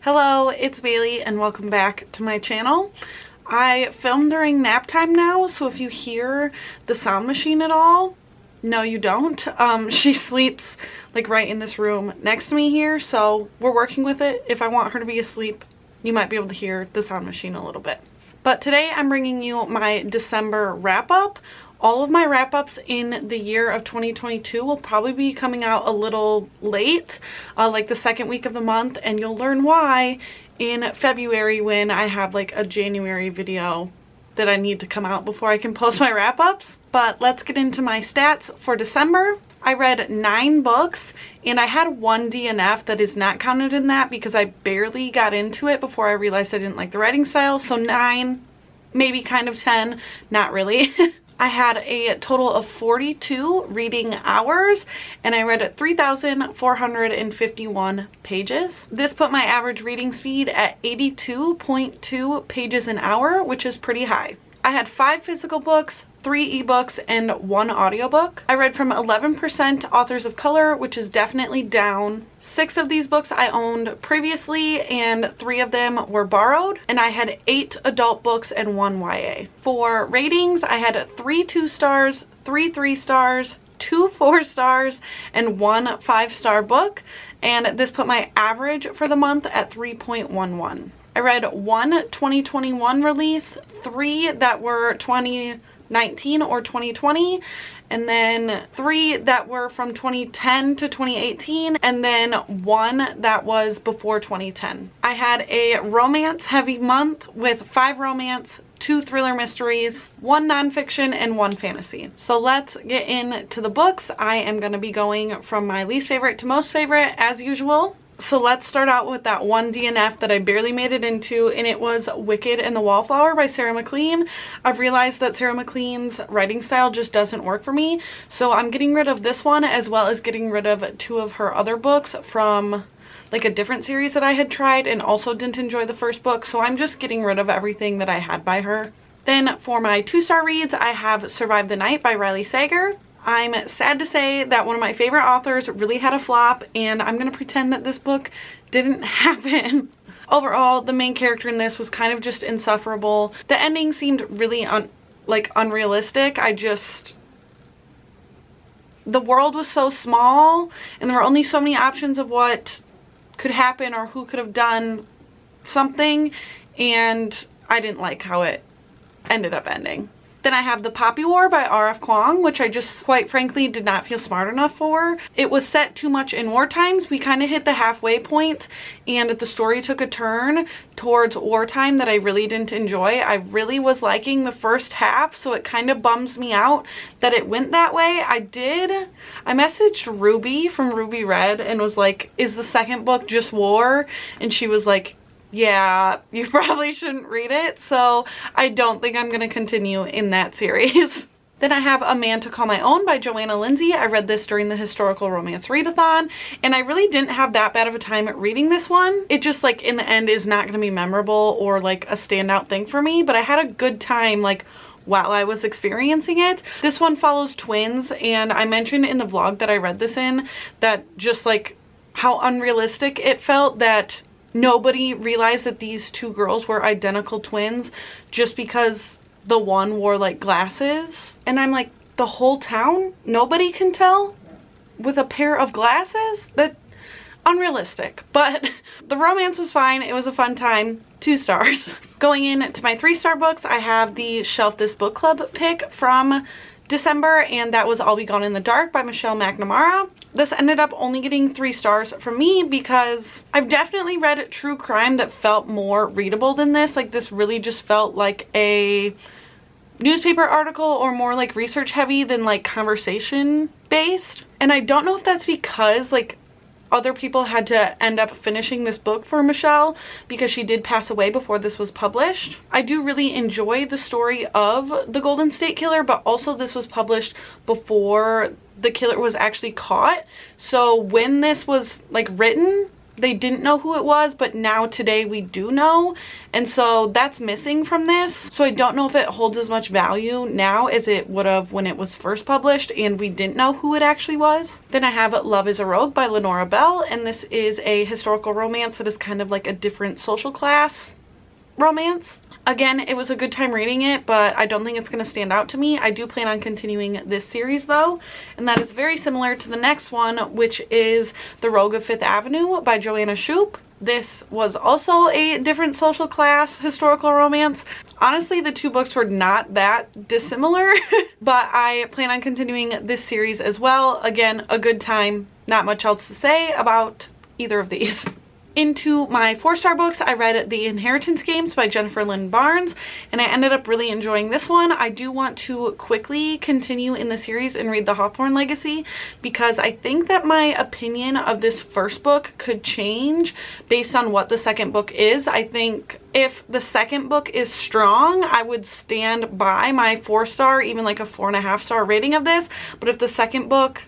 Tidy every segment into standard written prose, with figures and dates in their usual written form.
Hello, it's Bailey and welcome back to my channel. I film during nap time now, so if you hear the sound machine at all, no you don't. She sleeps like right in this room next to me here, so we're working with it. If I want her to be asleep, you might be able to hear the sound machine a little bit. But today I'm bringing you my December wrap-up. All of my wrap-ups in the year of 2022 will probably be coming out a little late, like the second week of the month, and you'll learn why in February when I have like a January video that I need to come out before I can post my wrap-ups. But let's get into my stats for December. I read 9 books and I had 1 DNF that is not counted in that because I barely got into it before I realized I didn't like the writing style. So 9, maybe kind of 10, not really. I had a total of 42 reading hours and I read 3,451 pages. This put my average reading speed at 82.2 pages an hour, which is pretty high. I had 5 physical books, 3 ebooks, and 1 audiobook. I read from 11% authors of color, which is definitely down. 6 of these books I owned previously and 3 of them were borrowed. And I had 8 adult books and 1 YA. For ratings, I had 3 2 stars, 3 3 stars, 2 4 stars, and 1 5-star book. And this put my average for the month at 3.11. I read 1 2021 release, 3 that were 2019 or 2020, and then 3 that were from 2010 to 2018, and then 1 that was before 2010. I had a romance heavy month with 5 romance, 2 thriller mysteries, 1 nonfiction, and 1 fantasy. So let's get into the books. I am going to be going from my least favorite to most favorite as usual. So let's start out with that 1 DNF that I barely made it into, and it was Wicked and the Wallflower by Sarah MacLean. I've realized that Sarah MacLean's writing style just doesn't work for me, so I'm getting rid of this one as well as getting rid of 2 of her other books from like a different series that I had tried and also didn't enjoy the first book, so I'm just getting rid of everything that I had by her. Then for my 2-star reads, I have Survive the Night by Riley Sager. I'm sad to say that one of my favorite authors really had a flop, and I'm gonna pretend that this book didn't happen. Overall, the main character in this was kind of just insufferable. The ending seemed really unrealistic. The world was so small and there were only so many options of what could happen or who could have done something, and I didn't like how it ended up ending. Then I have The Poppy War by R.F. Kuang, which I just quite frankly did not feel smart enough for. It was set too much in war times. We kind of hit the halfway point and the story took a turn towards wartime that I really didn't enjoy. I really was liking the first half, so it kind of bums me out that it went that way. I messaged Ruby from Ruby Red and was like, is the second book just war? And she was like, yeah, you probably shouldn't read it, so I don't think I'm going to continue in that series. Then I have A Man to Call My Own by Joanna Lindsey. I read this during the historical romance readathon, and I really didn't have that bad of a time at reading this one. It just like in the end is not going to be memorable or like a standout thing for me, but I had a good time like while I was experiencing it. This one follows twins, and I mentioned in the vlog that I read this in that just like how unrealistic it felt that nobody realized that these 2 girls were identical twins just because the one wore like glasses. And I'm like, the whole town? Nobody can tell with a pair of glasses? That unrealistic. But the romance was fine. It was a fun time. 2 stars. Going into my 3-star books, I have the Shelf This Book Club pick from December, and that was I'll Be Gone in the Dark by Mcnamara. This ended up only getting 3 stars from me because I've definitely read true crime that felt more readable than this. Like this really just felt like a newspaper article or more like research heavy than like conversation based. And I don't know if that's because like other people had to end up finishing this book for Michelle because she did pass away before this was published. I do really enjoy the story of the Golden State Killer, but also this was published before the killer was actually caught. So when this was like written, they didn't know who it was, but now today we do know, and so that's missing from this. So I don't know if it holds as much value now as it would have when it was first published and we didn't know who it actually was. Then I have Love is a Rogue by Lenora Bell, and this is a historical romance that is kind of like a different social class romance. Again, it was a good time reading it, but I don't think it's going to stand out to me. I do plan on continuing this series though, and that is very similar to the next one, which is The Rogue of Fifth Avenue by Joanna. This was also a different social class historical romance. Honestly, the two books were not that dissimilar, but I plan on continuing this series as well. Again, a good time. Not much else to say about either of these. Into my 4-star books, I read The Inheritance Games by Jennifer Lynn Barnes, and I ended up really enjoying this one. I do want to quickly continue in the series and read the Hawthorne Legacy, because I think that my opinion of this first book could change based on what the second book is. I think if the second book is strong, I would stand by my 4-star, even like a 4.5-star rating of this, but if the second book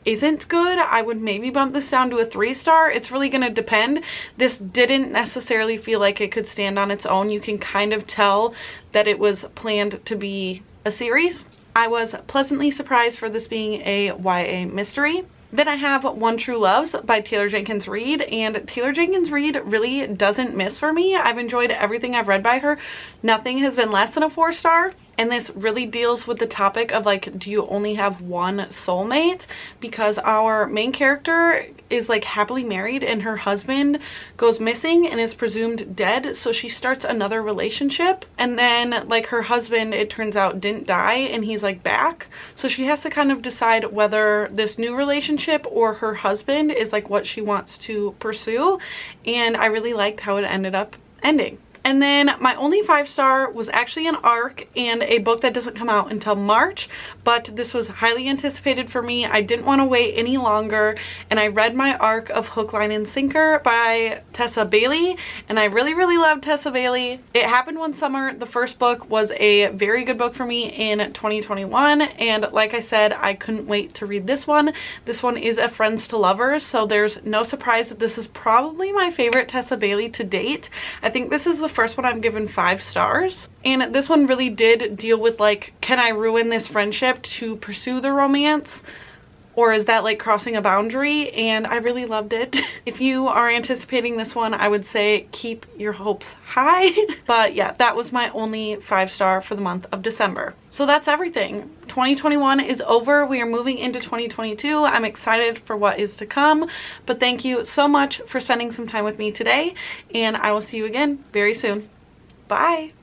isn't good, I would maybe bump this down to a 3-star. It's really gonna depend. This didn't necessarily feel like it could stand on its own. You can kind of tell that it was planned to be a series. I was pleasantly surprised for this being a YA mystery. Then I have One True Loves by Taylor Jenkins Reid, and Taylor Jenkins Reid really doesn't miss for me. I've enjoyed everything I've read by her. Nothing has been less than a 4-star. And this really deals with the topic of like, do you only have one soulmate? Because our main character is like happily married and her husband goes missing and is presumed dead. So she starts another relationship, and then like her husband, it turns out, didn't die and he's like back. So she has to kind of decide whether this new relationship or her husband is like what she wants to pursue. And I really liked how it ended up ending. And then my only 5-star was actually an ARC and a book that doesn't come out until March, but this was highly anticipated for me. I didn't want to wait any longer, and I read my ARC of Hook, Line, and Sinker by Tessa Bailey, and I really, really loved Tessa Bailey. It happened one summer. The first book was a very good book for me in 2021, and like I said, I couldn't wait to read this one. This one is a Friends to Lovers, so there's no surprise that this is probably my favorite Tessa Bailey to date. I think this is the first one I've given 5 stars, and this one really did deal with like, can I ruin this friendship to pursue the romance, or is that like crossing a boundary? And I really loved it. If you are anticipating this one, I would say keep your hopes high. But yeah, that was my only 5-star for the month of December. So that's everything. 2021 is over. We are moving into 2022. I'm excited for what is to come, but thank you so much for spending some time with me today, and I will see you again very soon. Bye.